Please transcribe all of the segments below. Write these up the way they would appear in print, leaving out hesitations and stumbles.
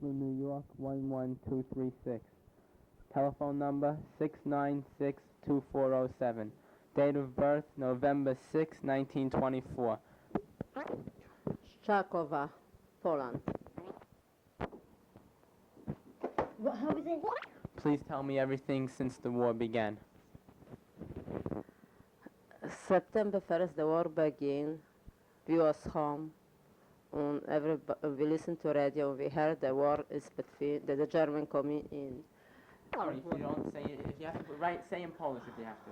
Brooklyn, New York 11236. Telephone number 696-2407. Date of birth November 6, 1924. Charkova, Poland. How is it? Please tell me everything since the war began. September 1st, the war began. We was home, and we listened to radio. We heard the war is between the German coming in. Sorry, if you don't say it, if you have to say in Polish if you have to.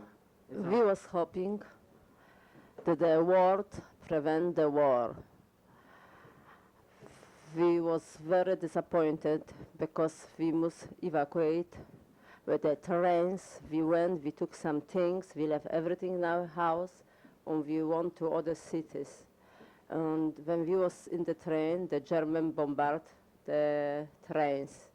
We was hoping that the world prevent the war. We was very disappointed because we must evacuate with the trains. We went, we took some things, we left everything in our house, and we went to other cities. And when we was in the train, the German bombarded the trains.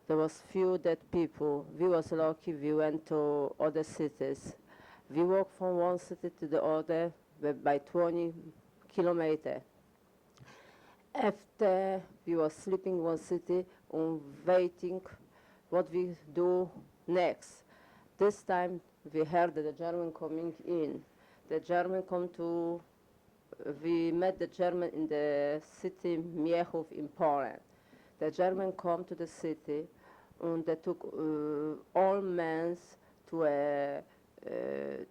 There was few dead people. We was lucky, we went to other cities. We walked from one city to the other by 20 kilometers. After we were sleeping in one city and waiting what we do next. This time we heard that the German coming in. The German come to, we met the German in the city Miechów in Poland. The German come to the city and they took all men to a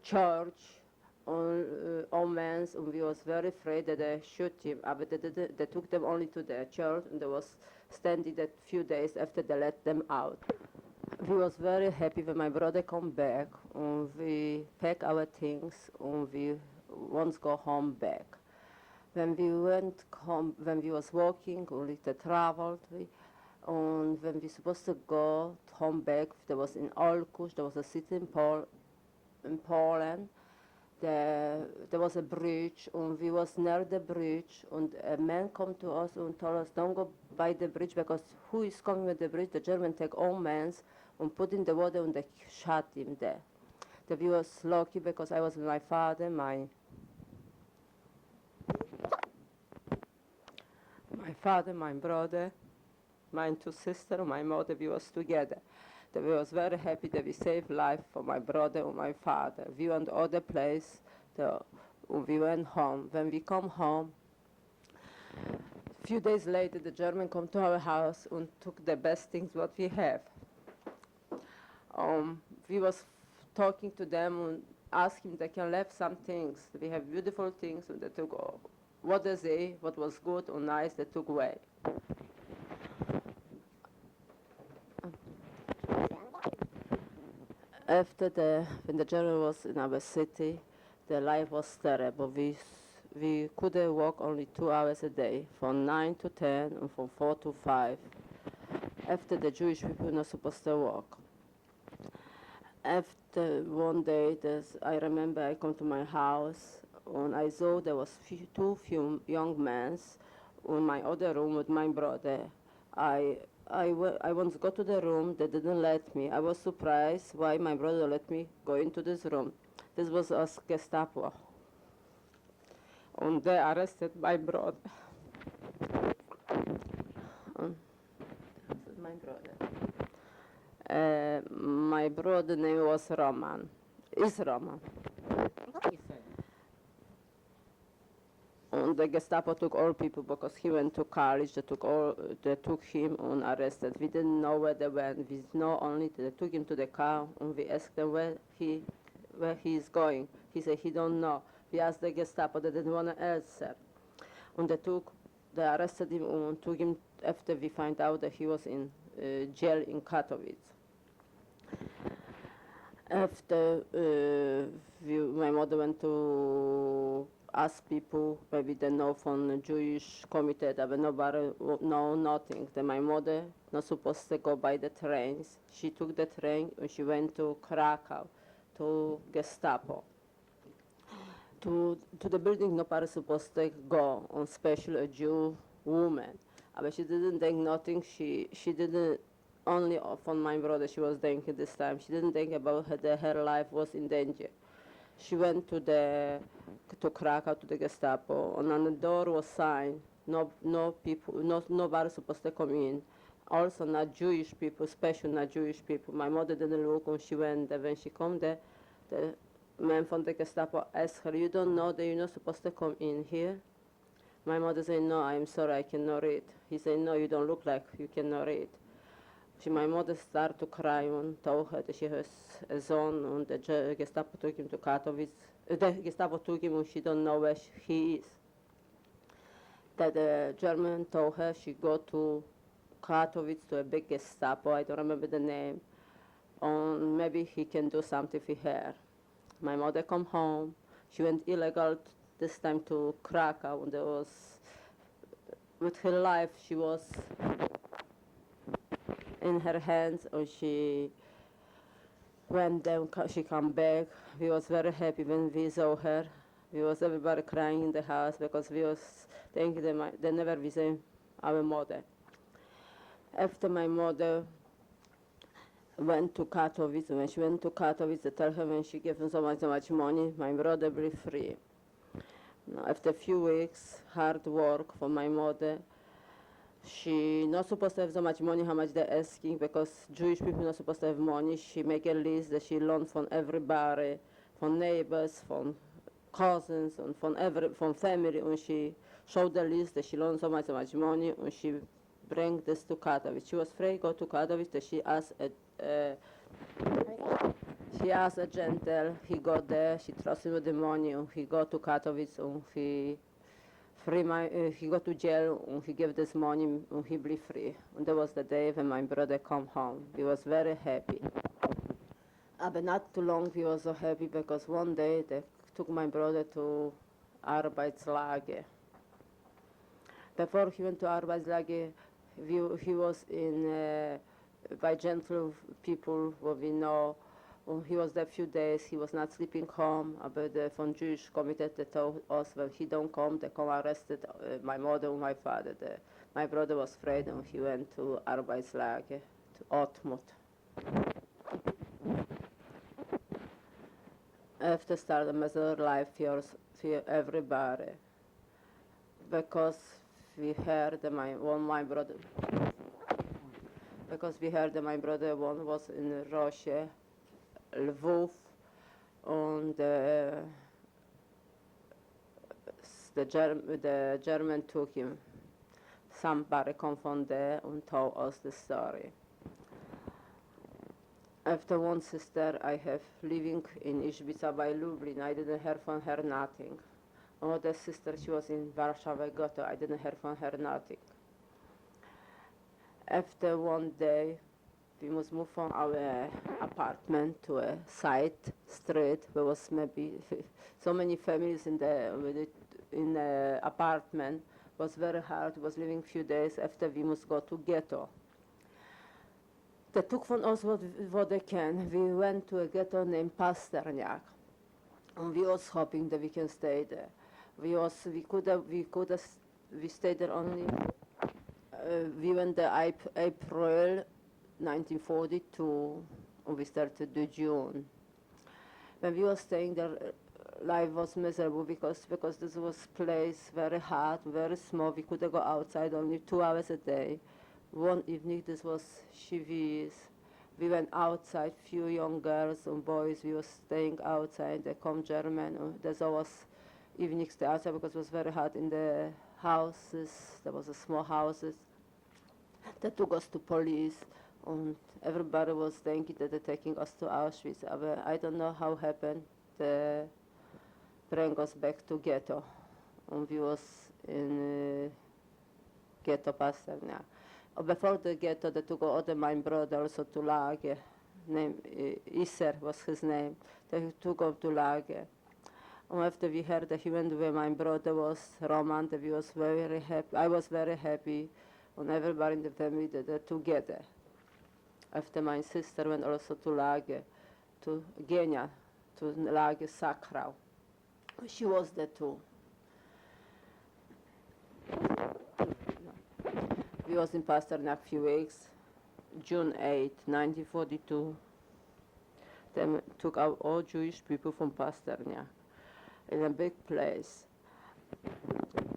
church, all men, and we was very afraid that they shoot him. But they took them only to the church, and they was standing that few days after they let them out. We was very happy when my brother come back, and we pack our things, and we once go home back. When we went home, when we was walking, or little traveled, and when we supposed to go home back, there was in Olkusz, there was a city in Poland. There was a bridge, and we was near the bridge, and a man come to us and told us, don't go by the bridge, because who is coming with the bridge? The German take all men and put in the water, and they shot him there. So we was lucky, because I was with my father, my father, my brother, my two sisters, my mother, we was together. So we was very happy that we saved life for my brother and my father. We went to other place, so we went home. When we come home, a few days later, the German come to our house and took the best things what we have. We was talking to them and asking if they can leave some things. We have beautiful things, and they took what they say, what was good or nice, they took away. After when the German was in our city, the life was terrible. We could walk only 2 hours a day, from 9 to 10 and from 4 to 5. After the Jewish people were not supposed to walk. After one day, I remember I come to my house and I saw there was two young men in my other room with my brother. I wanted to go to the room, they didn't let me. I was surprised why my brother let me go into this room. This was us Gestapo. And they arrested my brother. This is my brother. My brother's name was Roman. Is Roman. And the Gestapo took all people because he went to college. They took him and arrested. We didn't know where they went. We know only that they took him to the car, and we asked them where he is going. He said he don't know. We asked the Gestapo. They didn't want to answer. And they arrested him and took him after we find out that he was in jail in Katowice. After my mother went to ask people, maybe they know from the Jewish committee, but nobody know nothing. Then my mother not supposed to go by the trains. She took the train and she went to Krakow, to Gestapo. To the building nobody supposed to go, especially a Jew woman. But she didn't think nothing. She didn't, only from my brother she was thinking this time. She didn't think about that her life was in danger. She went to Krakow, to the Gestapo, and on the door was signed, nobody supposed to come in. Also not Jewish people, special not Jewish people. My mother didn't look when she went there. When she come there, the man from the Gestapo asked her, "You don't know that you're not supposed to come in here?" My mother said, "No, I'm sorry, I cannot read." He said, "No, you don't look like you cannot read." My mother started to cry and told her that she has a son and the Gestapo took him to Katowice. The Gestapo took him and she don't know where he is. That the German told her she go to Katowice to a big Gestapo, I don't remember the name, and maybe he can do something for her. My mother come home. She went illegal this time to Krakow, and there was, with her life, she was in her hands, and she went there, she come back. We was very happy when we saw her. We was everybody crying in the house because we was thinking they never visit our mother. After my mother went to Katowice, when she went to Katowice, they tell her when she gave them so much money, my brother be free. Now, after a few weeks, hard work for my mother, she not supposed to have so much money, how much they're asking, because Jewish people not supposed to have money. She make a list that she learned from everybody, from neighbors, from cousins, and from family, and she showed the list that she learned so much money, and she bring this to Katowice. She was free, go to Katowice, that she asked a gentle, he got there, she trusted him with the money, and he go to Katowice, and he go to jail, and he gave this money, and he be free. And that was the day when my brother come home. He was very happy. But not too long he was so happy, because one day they took my brother to Arbeitslager. Before he went to Arbeitslager, he was in by gentle people what we know. He was there a few days. He was not sleeping home. But from Jewish committee they told us when he don't come, they come arrested my mother and my father. My brother was afraid and he went to Arbeitslager, to Otmut. After started a miserable life for everybody, because we heard that my brother one was in Russia, Lvov, and the German took him. Somebody come from there and told us the story. After one sister I have living in Ishbica by Lublin, I didn't hear from her nothing. Another sister, she was in Warsaw Gotha, I didn't hear from her nothing. After one day, we must move from our apartment to a side street where was maybe so many families in the apartment. It was very hard. Was living few days after we must go to ghetto. They took from us what they can. We went to a ghetto named Pasterniak, and we was hoping that we can stay there. We stayed there only. We went there April 1942, and we started in June. When we were staying there, life was miserable because this was place very hot, very small. We couldn't go outside only 2 hours a day. One evening, this was Shavuos. We went outside, few young girls and boys. We were staying outside. They come German. And there's always evening stay outside because it was very hot in the houses. There was a small houses. They took us to police, and everybody was thinking that they're taking us to Auschwitz. But I don't know how happened. They bring us back to ghetto, and we was in ghetto Pasternak. Before the ghetto, they took other my brother also to Lager. Name Isser was his name. They took him to Lager. And after we heard that he went where my brother was, Roman, that we was very happy. I was very happy, and everybody in the family that they're together. After my sister went also to Lager, to Genia, to Lager Sakrau. She was there too. We was in Pasternak a few weeks. June 8, 1942. They took out all Jewish people from Pasternak in a big place.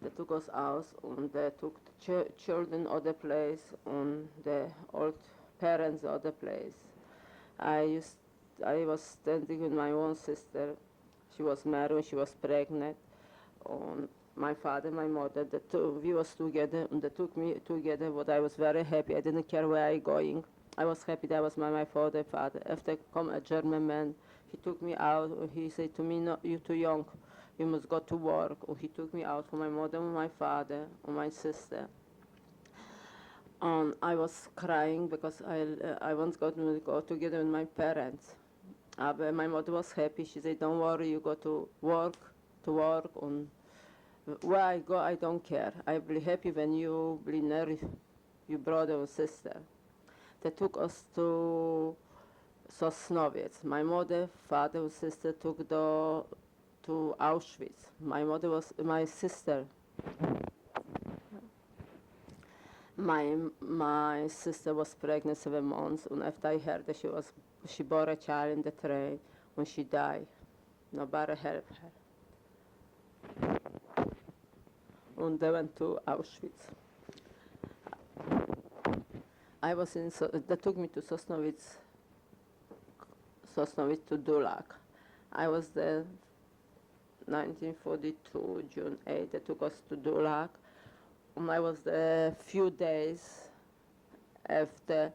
They took us out, and they took the children other place, and the old parents other place. I was standing with my own sister. She was married, she was pregnant. And my father, my mother, we was together, and they took me together, but I was very happy. I didn't care where I going. I was happy that was my father. After come a German man, he took me out, and he said to me, no, you're too young, you must go to work. And he took me out for my mother and my father and my sister. And I was crying because I once got to go together with my parents. But my mother was happy. She said, don't worry, you go to work, and where I go, I don't care. I'll be happy when you be near your brother or sister. They took us to Sosnowiec. My mother, father, and sister took to Auschwitz. My sister. My sister was pregnant 7 months, and after I heard that she bore a child in the train when she died. Nobody helped her. And they went to Auschwitz. They took me to Sosnowiec to Dulag. I was there 1942, June 8. They took us to Dulag. And I was there a few days after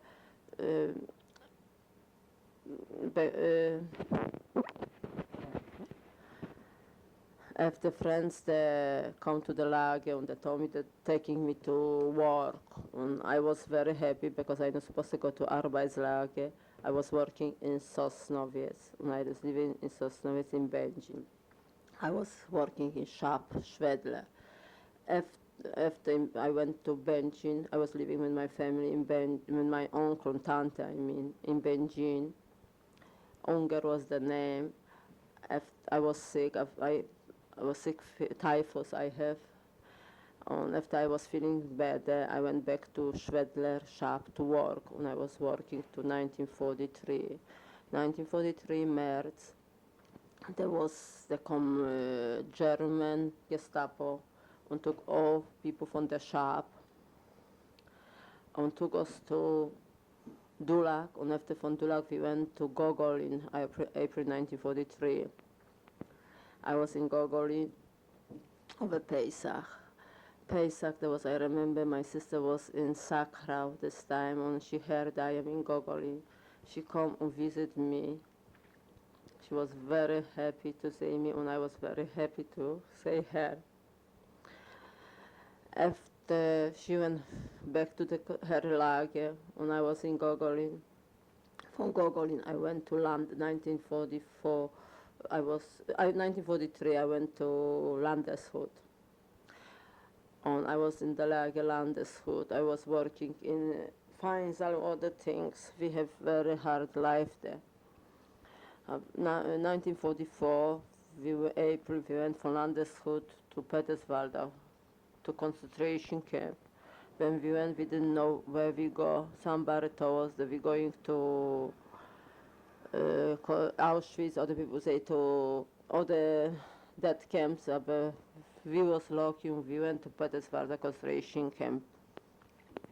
friends they come to the lager, and they told me that taking me to work. And I was very happy because I was supposed to go to Arbeitslager. I was working in Sosnowiec, and I was living in Sosnowiec in Belgium. I was working in shop, Schwedler. After I went to Belgium, I was living with my family with my uncle and tante, in Belgium. Unger was the name. I was sick. I was sick, typhus I have. And after I was feeling better, I went back to Schwedler shop to work, and I was working to 1943. 1943 March, there was the German Gestapo and took all people from the shop and took us to Dulag, and after from Dulag we went to Gogol in April 1943. I was in Gogol over Pesach. I remember my sister was in Sakharov this time, and she heard I am in Gogol. She come and visit me. She was very happy to see me, and I was very happy to see her. After she went back to her lager, and I was in Gogolin. From Gogolin, I went to land 1944. 1943, I went to Landeshut. And I was in the lager Landeshut. I was working in fines and other things. We have very hard life there. 1944, April, we went from Landeshut to Peterswalder, to concentration camp. When we went, we didn't know where we go. Somebody told us that we're going to Auschwitz. Other people say to other death camps. But we was lucky, and we went to Peterswalder concentration camp.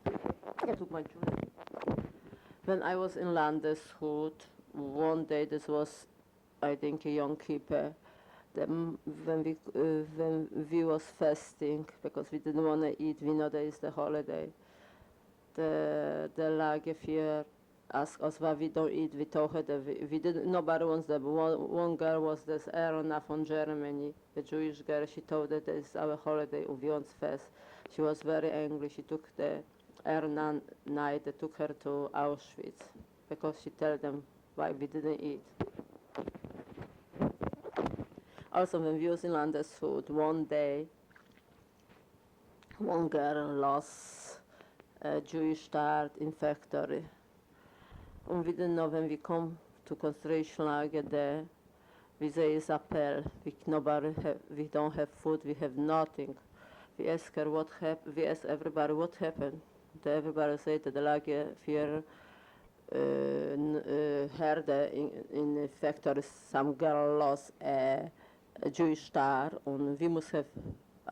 I took my children. When I was in Landeshut, one day, this was, I think, a Yom Kippur. When we was fasting, because we didn't want to eat, we know that it's the holiday. The Lagerführer asked us why we don't eat. We told her that we didn't, nobody wants that. But one girl was this Erna from Germany, a Jewish girl. She told that it's our holiday and we want fast. She was very angry. She took the Erna night, they took her to Auschwitz, because she told them why we didn't eat. Also, when we was in Landeshut, one day, one girl lost a Jewish start in factory. And we didn't know when we come to concentration lager there, we say it's appel, we don't have food, we have nothing. We ask her what happened, we ask everybody what happened. Everybody said that the Lagerführer heard in the factory some girl lost a Jewish star, and we must have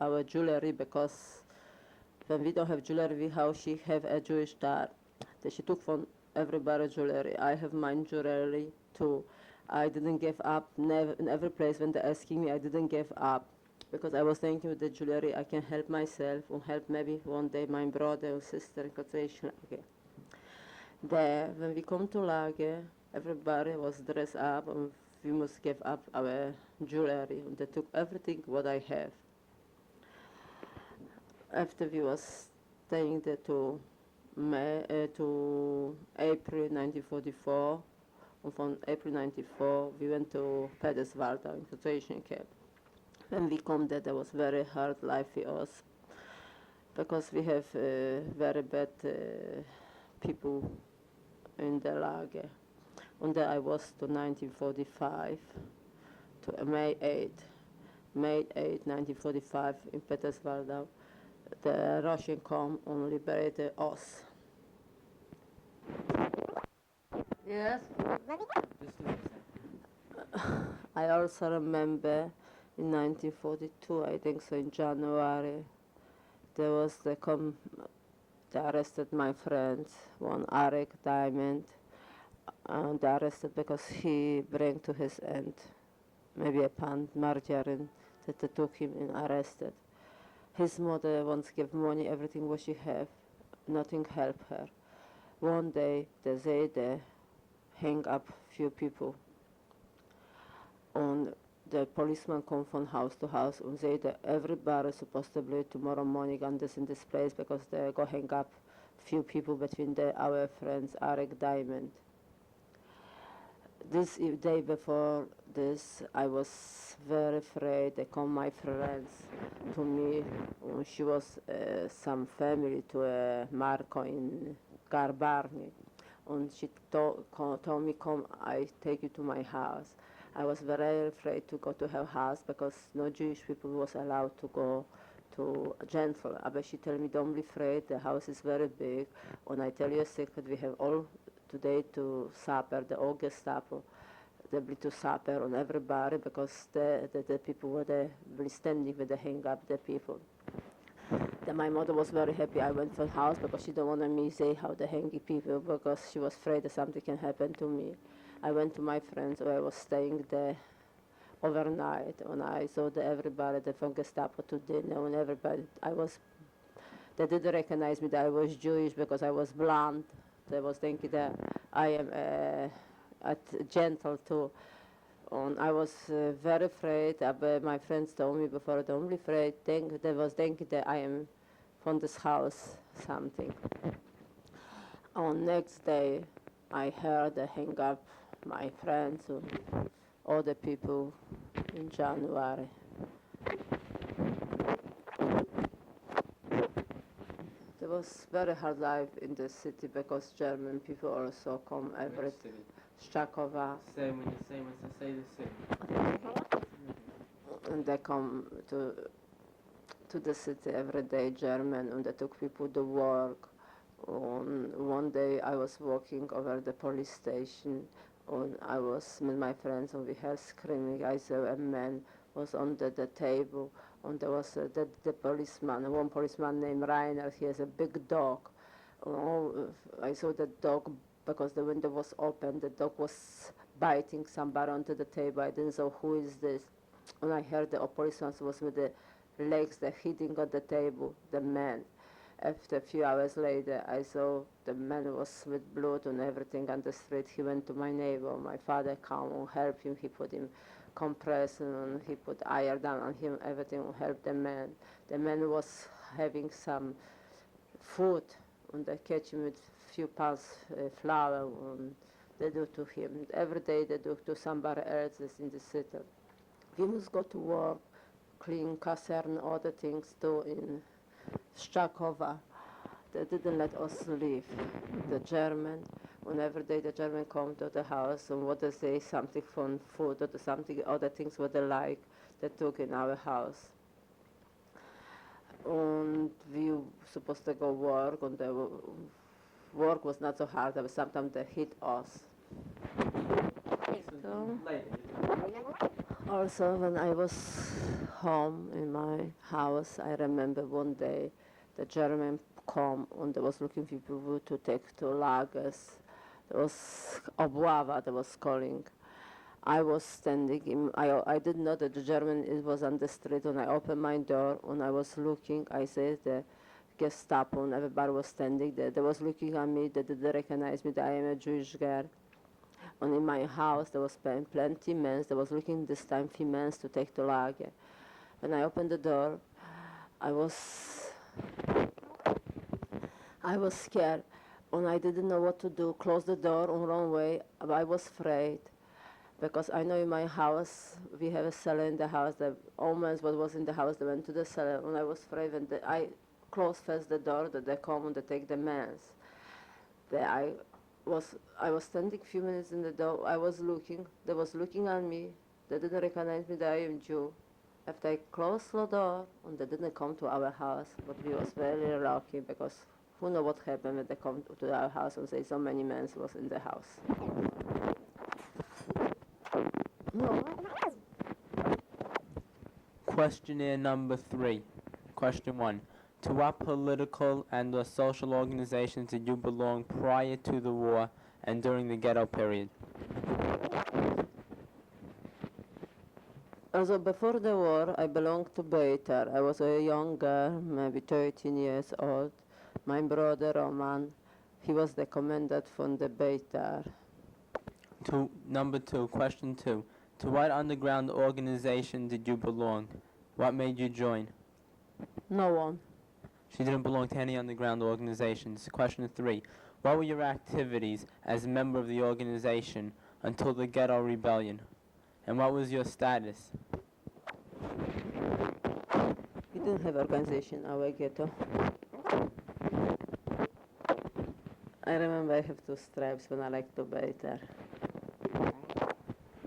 our jewelry, because when we don't have jewelry, how she have a Jewish dad. That she took from everybody jewelry. I have my jewelry too. I didn't give up. Never, in every place when they're asking me, I didn't give up. Because I was thinking with the jewelry, I can help myself and help maybe one day my brother or sister in concentration lager. There, when we come to lager, everybody was dressed up and we must give up our jewelry. And they took everything what I have. After we was staying there to April 1944, and from April 1994 we went to Peterswald in concentration camp. When we come there was very hard life for us because we have very bad people in the lager. And there I was to 1945 to May 8, 1945 in Peterswald. The Russian come and liberated us. Yes. I also remember in 1942, I think so, in January, there was they arrested my friends, one Arik Diamond, and they arrested because he bring to his end maybe a pound margarine that they took him and arrested. His mother wants to give money, everything what she have, nothing help her. One day they say they hang up few people, and the policeman come from house to house and say that everybody is supposed to be tomorrow morning on this in this place because they go hang up few people between our friends Arik Diamond. This day before this, I was very afraid. They come my friends to me. She was some family to Marco in Garbarni, and she told me, "Come, I take you to my house." I was very afraid to go to her house because no Jewish people was allowed to go to Gentle. But she told me, "Don't be afraid. The house is very big, and I tell you a secret. We have all today to supper, the old Gestapo, they be to supper on everybody because the people were there standing with the hang up the people." Then my mother was very happy. I went to the house because she don't want me to say how they hang people because she was afraid that something can happen to me. I went to my friends where I was staying there overnight, and I saw everybody from Gestapo to dinner, and everybody, they didn't recognize me that I was Jewish because I was blonde. They was thinking that I am gentle too. And I was very afraid, but my friends told me before, "Don't be afraid." They was thinking that I am from this house, something. On next day, I heard they hang up my friends and other people in January. There was very hard life in the city because German people also come every Shakova. Same when you say the city. And they come to the city every day, German, and they took people to work. And one day I was walking over the police station, and I was with my friends, and we heard screaming. I saw a man was under the table, and there was the policeman, one policeman named Rainer. He has a big dog. I saw the dog because the window was open. The dog was biting somebody onto the table. I didn't know who is this. And I heard the policeman was with the legs hitting on the table, the man. After a few hours later, I saw the man was with blood and everything on the street. He went to my neighbor. My father came and helped him. He put him compress and he put iron down on him, everything and helped the man. The man was having some food, and they catch him with few pounds flour, and they do to him. Every day they do to somebody else in the city. We must go to work, clean casern, other things too in Shakova. They didn't let us leave. The German, and every day the German come to the house, and what they say, something from food or something, other things what they like, they took in our house. And we supposed to go work, and the work was not so hard, but sometimes they hit us. So, also, when I was home, in my house, I remember one day the German come and they was looking for people to take to lagers. There was obława, they was calling. I was standing, I didn't know that the German it was on the street, and I opened my door and I was looking, I said the Gestapo and everybody was standing there. They was looking at me, they didn't recognize me, that I am a Jewish girl. And in my house there was plenty men, they was looking this time for men to take to lager. When I opened the door, I was scared and I didn't know what to do, close the door and run away. I was afraid because I know in my house, we have a cellar in the house, the almost what was in the house, they went to the cellar and I was afraid when I closed first the door that they come and they take the mens. I was standing a few minutes in the door, I was looking, they was looking at me, they didn't recognize me that I am Jew. After I closed the door and they didn't come to our house, but we was very lucky because who know what happened when they come to our house and say so many men was in the house. No. Questionnaire number 3. Question 1. To what political and or social organizations did you belong prior to the war and during the ghetto period? Also before the war, I belonged to Baether. I was a young girl, maybe 13 years old. My brother, Harman, he was the commandant from the Baether. Number 2, question 2. To what underground organization did you belong? What made you join? No one. She didn't belong to any underground organizations. Question 3. What were your activities as a member of the organization until the ghetto rebellion? And what was your status? We didn't have organization, our ghetto. I remember I have 2 stripes when I like to Baether.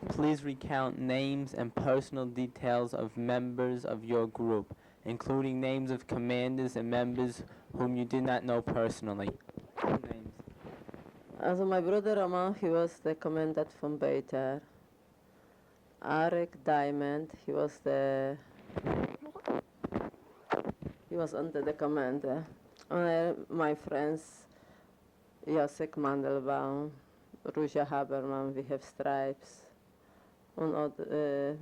Please recount names and personal details of members of your group, including names of commanders and members whom you did not know personally. Names. Also my brother Harman, he was the commandant from Baether. Arek Diamond, he was under the commander. My friends, Jacek Mandelbaum, Ruzia Haberman, we have stripes. And there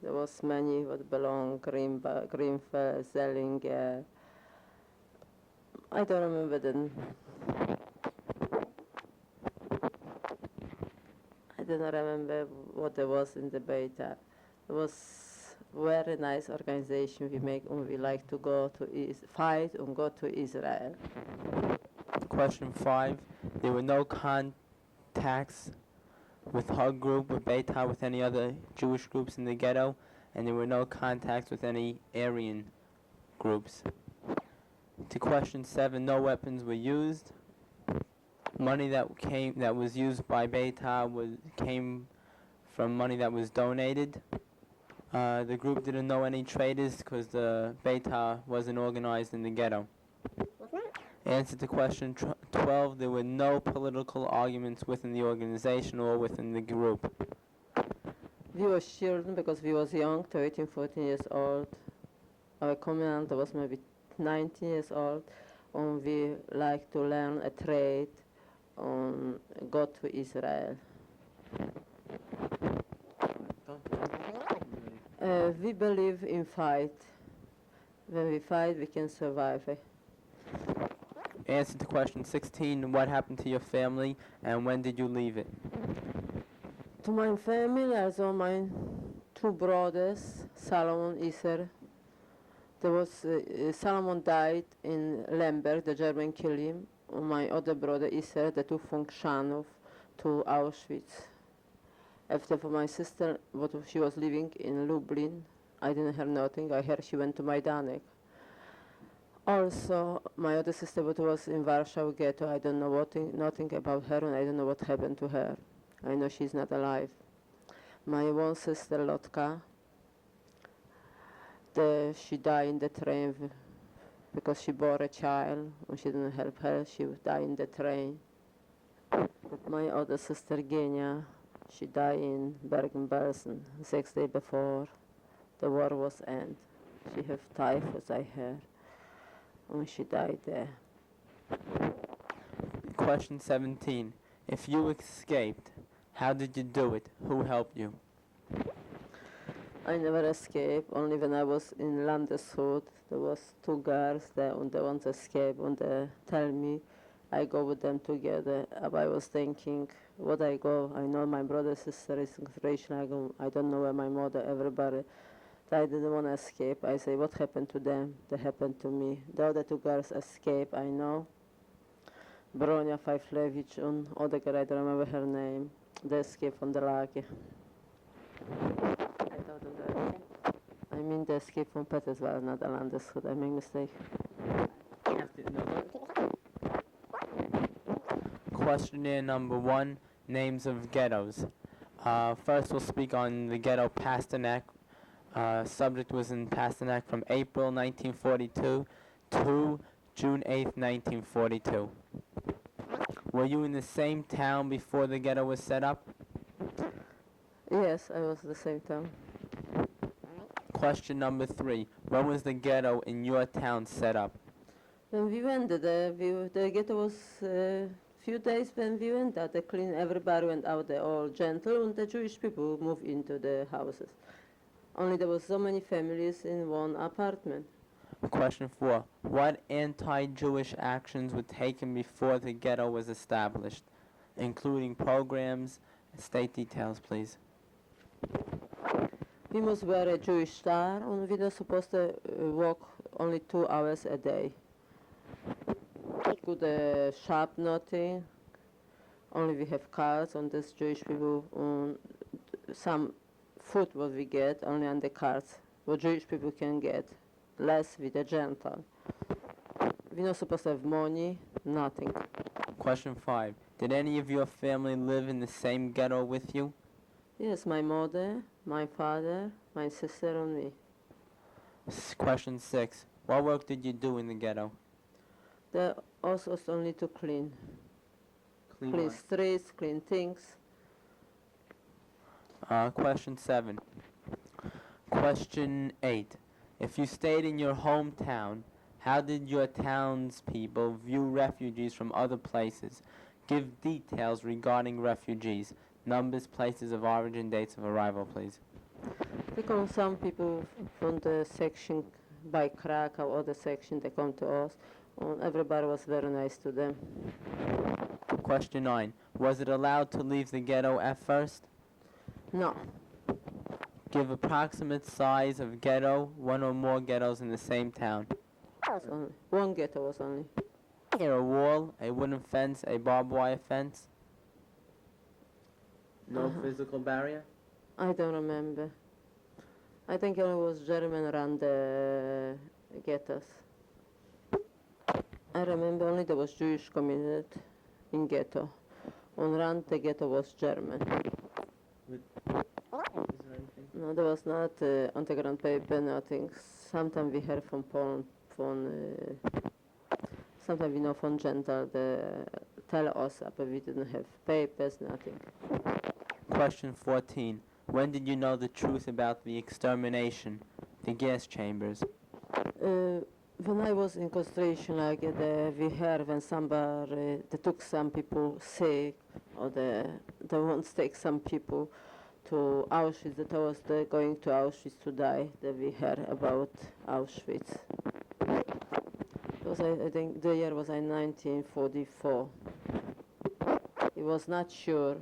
was many what belong, Greenfeld, Zellinger. I don't remember them. I don't remember what there was in the Baether. It was very nice organization we make, and we like to go to fight and go to Israel. Question 5. There were no contacts with her group, with Baether, with any other Jewish groups in the ghetto, and there were no contacts with any Aryan groups. To question 7, no weapons were used. Money that was used by Baether came from money that was donated. The group didn't know any traitors because the Baether wasn't organized in the ghetto. Answer to question 12, there were no political arguments within the organization or within the group. We were children because we was young, 13, 14 years old. Our commandant was maybe 19 years old, and we like to learn a trade and go to Israel. We believe in fight. When we fight, we can survive. Answer to question 16, what happened to your family and when did you leave it? To my family, also my 2 brothers, Solomon and Iser. There was Solomon died in Lemberg, the German killed him. And my other brother Iser, they took from Krzanów to Auschwitz. After for my sister, she was living in Lublin, I didn't hear nothing. I heard she went to Majdanek. Also, my other sister was in Warsaw ghetto. I don't know nothing about her, and I don't know what happened to her. I know she's not alive. My one sister, Lotka, she died in the train because she bore a child, and she didn't help her. She died in the train. My other sister, Genia, she died in Bergen-Belsen 6 days before the war was end. She have typhus, I heard, and she died there. Question 17. If you escaped, how did you do it? Who helped you? I never escaped, only when I was in Landeshut, there was two girls there, and they want to escape, and they tell me, I go with them together. But I was thinking, what I go, I know my brother, sister is in concentration, I don't know where my mother, everybody. I didn't want to escape. I say, what happened to them? That happened to me. The other two girls escaped, I know. Bronia Fajflevich and other girl, I don't remember her name. They escaped from the lager. I mean, they escaped from Petersburg, not the Landeshut. I make mistake. Questionnaire number 1, names of ghettos. First we'll speak on the ghetto Pasternak. Subject was in Pasternak from April 1942 to June 8th, 1942. Were you in the same town before the ghetto was set up? Yes, I was the same time. Question number 3. When was the ghetto in your town set up? When we went there, the ghetto was few days when we went there. They cleaned, everybody went out there, all gentle, and the Jewish people moved into the houses. Only there was so many families in one apartment. Question 4. What anti-Jewish actions were taken before the ghetto was established, including programs? State details, please. We must wear a Jewish star, and we were supposed to walk only 2 hours a day. To the shop, nothing. Only we have cards on this Jewish people. Some food what we get, only on the cards. What Jewish people can get, less with the Gentile. We're not supposed to have money, nothing. Question 5. Did any of your family live in the same ghetto with you? Yes, my mother, my father, my sister, and me. Question 6. What work did you do in the ghetto? The us was only to clean. Clean streets, clean things. Question 7. Question 8. If you stayed in your hometown, how did your townspeople view refugees from other places? Give details regarding refugees. Numbers, places of origin, dates of arrival, please. They come some people from the section by Krakow, other section, they come to us. And everybody was very nice to them. Question 9. Was it allowed to leave the ghetto at first? No. Give approximate size of ghetto, one or more ghettos in the same town. Only one ghetto was only. Is there a wall, a wooden fence, a barbed wire fence? No physical barrier? I don't remember. I think it was German around the ghettos. I remember only there was Jewish community in ghetto. And around the ghetto was German. Is there anything? No, there was not underground paper, nothing. Sometimes we heard from Poland, sometimes we know from Gentile, they tell us, but we didn't have papers, nothing. Question 14. When did you know the truth about the extermination, the gas chambers? When I was in concentration lager, we heard when somebody, they took some people sick, or they want to take some people to Auschwitz, that was they going to Auschwitz to die, that we heard about Auschwitz. I think the year was in 1944. It was not sure.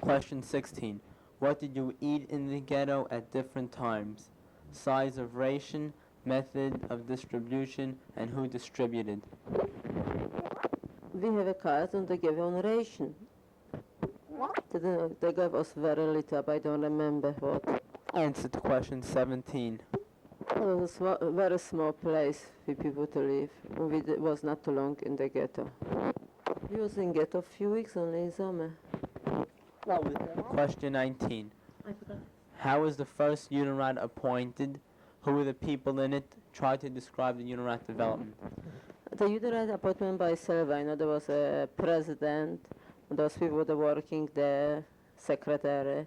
Question 16. What did you eat in the ghetto at different times? Size of ration, method of distribution, and who distributed? We have a card and they gave on ration. They gave us very little, but I don't remember what. Answer to question 17. It was a very small place for people to live. It was not too long in the ghetto. We was in ghetto a few weeks only in summer. Question 19. How was the first Unionrat appointed? Who were the people in it? Try to describe the Unionrat development. The Unionrat appointment by Silva, I know there was a president, those people that were working there, secretary,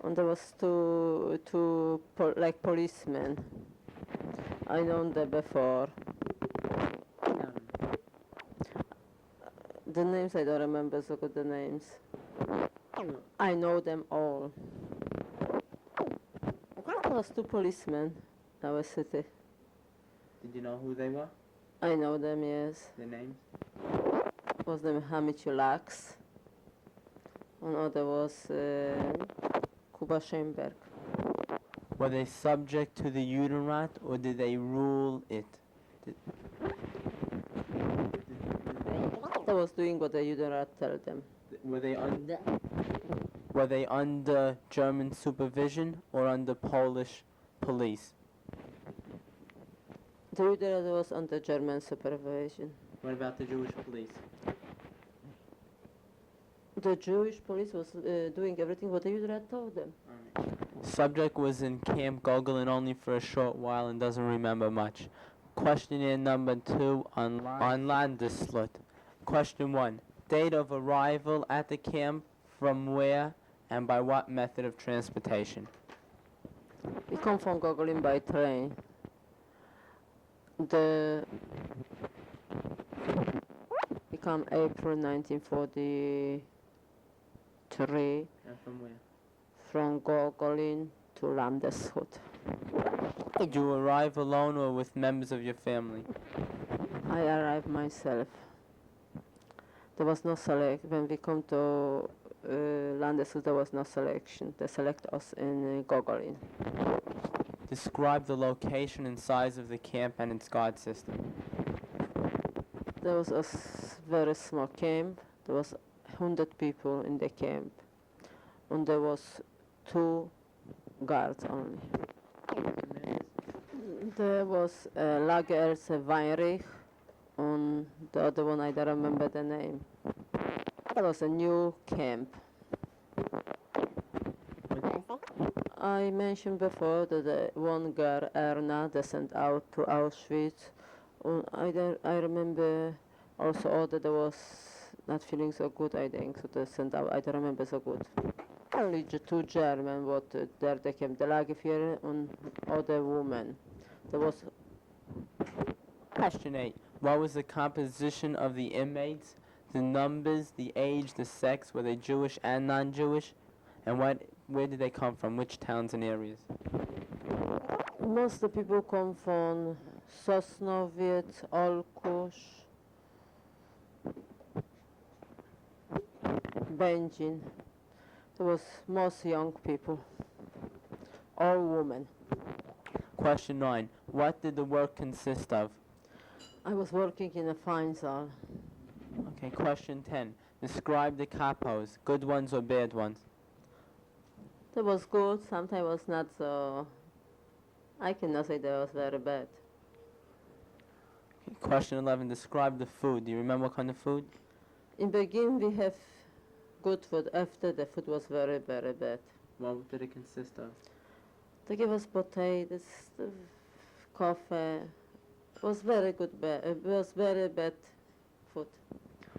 And there was like policemen. I know them before. The names I don't remember so good the names. I know them all. There was 2 policemen in our city. Did you know who they were? I know them, yes. Their names? Was them Hamiciulax. Another was Kuba Schemberg. Were they subject to the Judenrat or did they rule it? They was doing what the Judenrat tell them. Were they under German supervision or under Polish police? The Judenrat was under German supervision. What about the Jewish police? The Jewish police was doing everything what the Judenrat told them. Subject was in Camp Gogolin only for a short while and doesn't remember much. Questionnaire number 2 on Landeslut. Question 1. Date of arrival at the camp, from where and by what method of transportation? We come from Gogolin by train. We come April 1943 And from where? from Gogolin to Landeshut. Did you arrive alone or with members of your family? I arrived myself. There was no when we come to Landeshut, there was no selection. They select us in Gogolin. Describe the location and size of the camp and its guard system. There was a very small camp. There was 100 people in the camp. And there was 2 guards only. There was Lagers Weinrich, and the other one I don't remember the name. There was a new camp. I mentioned before that one girl, Erna, they sent out to Auschwitz. I remember also that there was not feeling so good, I think, so they sent out, I don't remember so good. Only 2 German, what there they came, the Lagerführer and other women. There was... Question 8. What was the composition of the inmates? The numbers, the age, the sex, were they Jewish and non-Jewish? And where did they come from? Which towns and areas? Most of the people come from Sosnowiec, Olkusz, Będzin. There was most young people, all women. Question 9. What did the work consist of? I was working in a fine saal. Okay, question 10. Describe the capos, good ones or bad ones? That was good, sometimes was not so... I cannot say that was very bad. Okay, question 11. Describe the food. Do you remember what kind of food? In beginning we have good food, after the food was very, very bad. What did it consist of? They gave us potatoes, coffee. It was very good, it was very bad food.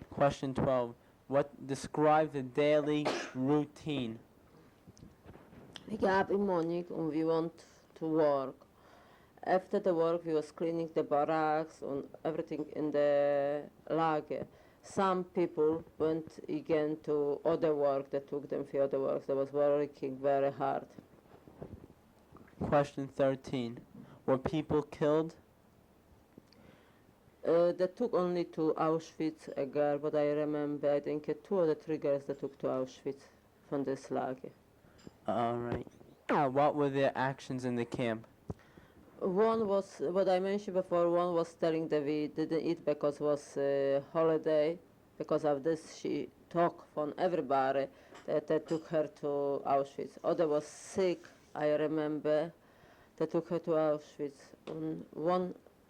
Question 12. Describe the daily routine. We get up in morning and we went to work. After the work we was cleaning the barracks and everything in the lager. Some people went again to other work, they took them for other work. They was working very hard. Question 13. Were people killed? They took only to Auschwitz a girl, but I remember, I think 2 or 3 girls they took to Auschwitz from this lager. All right. What were their actions in the camp? One was, what I mentioned before, one was telling that we didn't eat because it was holiday. Because of this, she talked from everybody that they took her to Auschwitz. Other was sick, I remember. They took her to Auschwitz.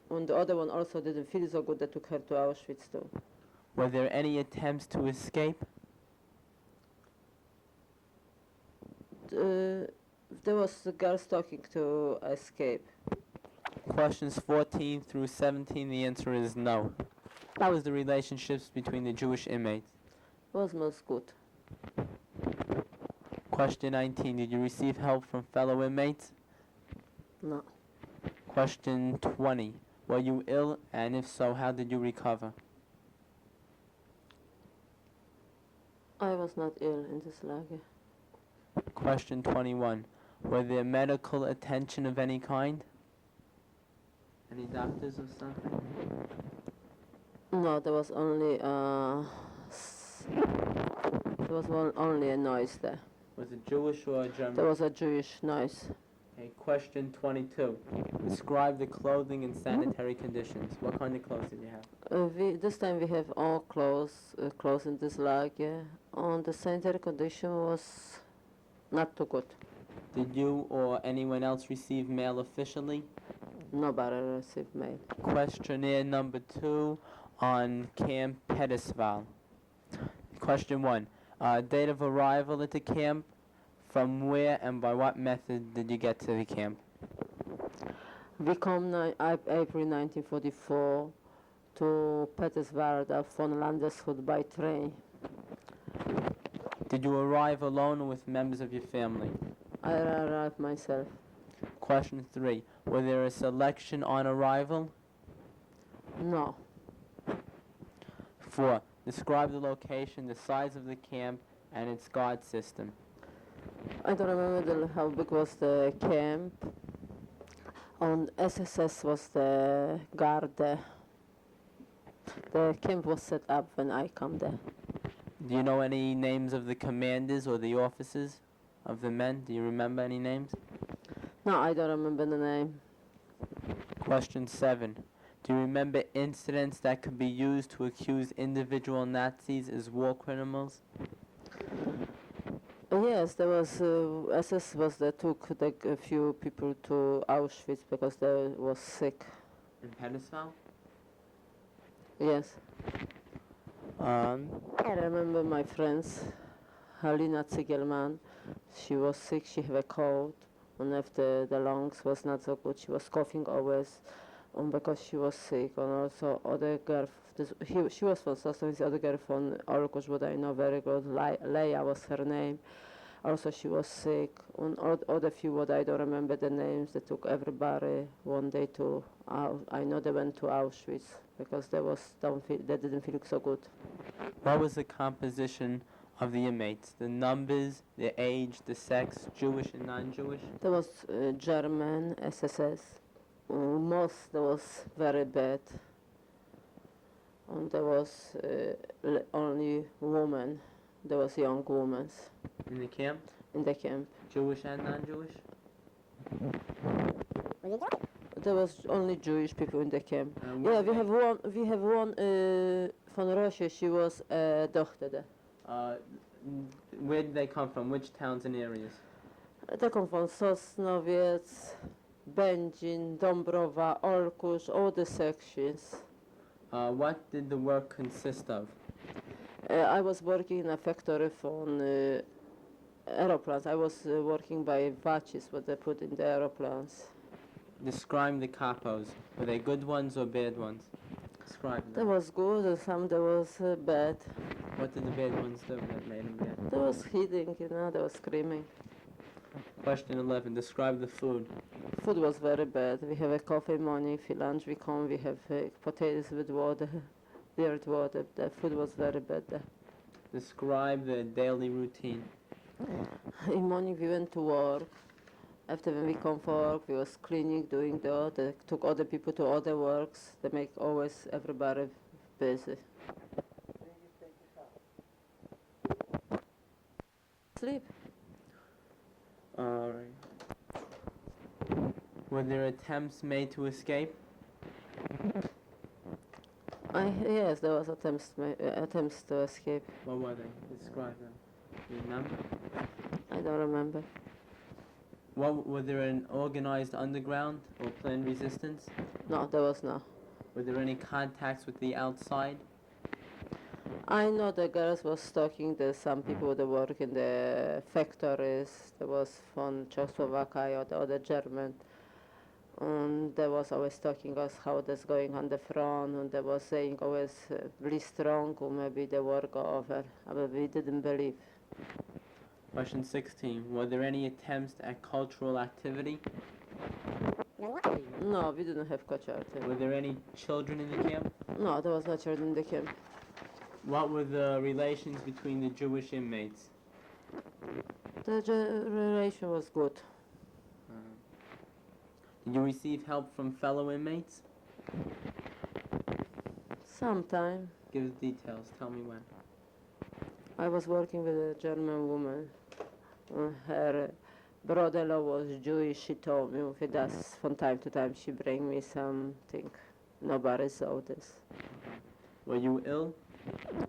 And the other one also didn't feel so good, they took her to Auschwitz too. Were there any attempts to escape? There was girls talking to escape. Questions 14 through 17, the answer is no. How was the relationships between the Jewish inmates? Was most good. Question 19. Did you receive help from fellow inmates? No. Question 20. Were you ill, and if so, how did you recover? I was not ill in this lager. Question 21. Were there medical attention of any kind? Any doctors or something? No, there was only only a noise there. Was it Jewish or German? There was a Jewish noise. Okay, question 22. Describe the clothing and sanitary conditions. What kind of clothes did you have? This time we have all clothes in this lager. And the sanitary condition was not too good. Did you or anyone else receive mail officially? Nobody received mail. Questionnaire number 2 on Camp Pettisval. Question 1. Date of arrival at the camp. From where and by what method did you get to the camp? We come April 1944 to Pettisval von Landeshut by train. Did you arrive alone or with members of your family? I arrived myself. Question 3. Was there a selection on arrival? No. 4. Describe the location, the size of the camp, and its guard system. I don't remember how big was the camp. On SSS was the guard there. The camp was set up when I come there. Do you know any names of the commanders or the officers of the men? Do you remember any names? No, I don't remember the name. Question 7. Do you remember incidents that could be used to accuse individual Nazis as war criminals? Yes, there was SS was there took a few people to Auschwitz because they was sick. In Pettisval? Yes. I remember my friends, Halina Zigelman. She was sick. She had a cold, and after the lungs was not so good. She was coughing always, because she was sick. And also other girl, she was from Sosnowiec. The other girl from Olkusz, what I know very good, Leia was her name. Also she was sick. And other few what I don't remember the names. They took everybody one day to. I know they went to Auschwitz because they didn't feel so good. What was the composition of the inmates? The numbers, the age, the sex, Jewish and non-Jewish? There was German, SSS. Most there was very bad. And there was only women. There was young women. In the camp? In the camp. Jewish and non-Jewish? There was only Jewish people in the camp. Yeah, we have one from Russia. She was a doctor there. Where did they come from? Which towns and areas? They come from Sosnowiec, Będzin, Dąbrowa, Olkusz, all the sections. What did the work consist of? I was working in a factory for aeroplanes. I was working by watches, what they put in the aeroplanes. Describe the capos. Were they good ones or bad ones? Describe them. There was good and some there was bad. What did the bad ones do that made them bad? There was hitting, there was screaming. Question 11. Describe the food. Food was very bad. We have a coffee morning, for lunch we come, we have potatoes with water, dirt water. The food was very bad there. Describe the daily routine. In morning we went to work. After when we come for work, we was cleaning, doing took other people to other works. They make always everybody busy. Sleep. Alright. Were there attempts made to escape? Yes, there was attempts to escape. What were they? Describe them. Do you remember? I don't remember. Were there an organized underground or planned resistance? No, there was no. Were there any contacts with the outside? I know the girls was talking. There's some people that work in the factories. There was from Czechoslovakia or the other German. And they was always talking us how that's going on the front. And they was saying always be strong or maybe the war go over. But we didn't believe. Question 16. Were there any attempts at cultural activity? No, we didn't have culture. Were there any children in the camp? No, there was no children in the camp. What were the relations between the Jewish inmates? The relation was good. Did you receive help from fellow inmates? Sometime Give us details. Tell me when. I was working with a German woman. Her brother-in-law was Jewish. She told me if does from time to time she bring me something. Nobody saw this. Were you ill?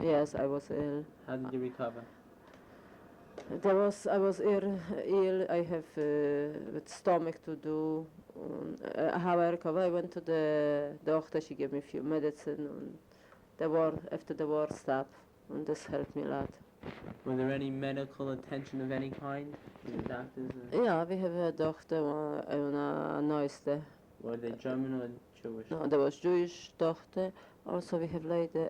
Yes, I was ill. How did you recover? I was ill. I have with stomach to do. How I recover? I went to the doctor. She gave me a few medicine. And after the war stopped, and this helped me a lot. Were there any medical attention of any kind? Were the doctors? Yeah, we have a doctor neueste. Were they German or Jewish? No, there was Jewish doctor. Also, we have lady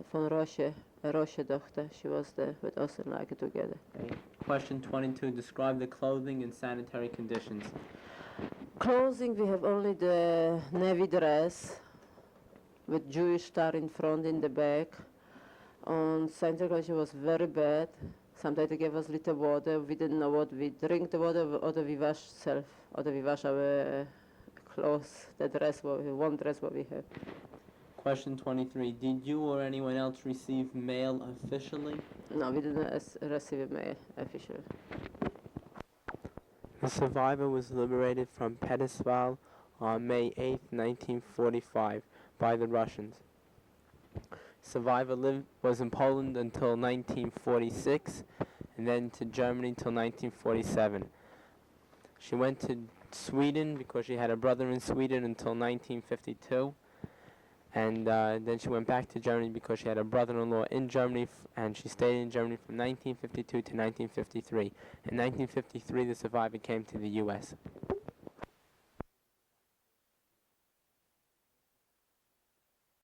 from Russia, a Russian doctor. She was there with us and like together. Okay. Question 22. Describe the clothing and sanitary conditions. Clothing, we have only the navy dress with Jewish star in front, in the back. On sanitary condition was very bad. Sometimes they gave us little water. We didn't know what we drink the water, or we wash self, or we wash our clothes, the dress, one dress what we have. Question 23. Did you or anyone else receive mail officially? No, we didn't receive a mail officially. The survivor was liberated from Pedestal on May 8, 1945 by the Russians. Survivor was in Poland until 1946 and then to Germany until 1947. She went to Sweden because she had a brother in Sweden until 1952. And then she went back to Germany because she had a brother-in-law in Germany, and she stayed in Germany from 1952 to 1953. In 1953, the survivor came to the U.S.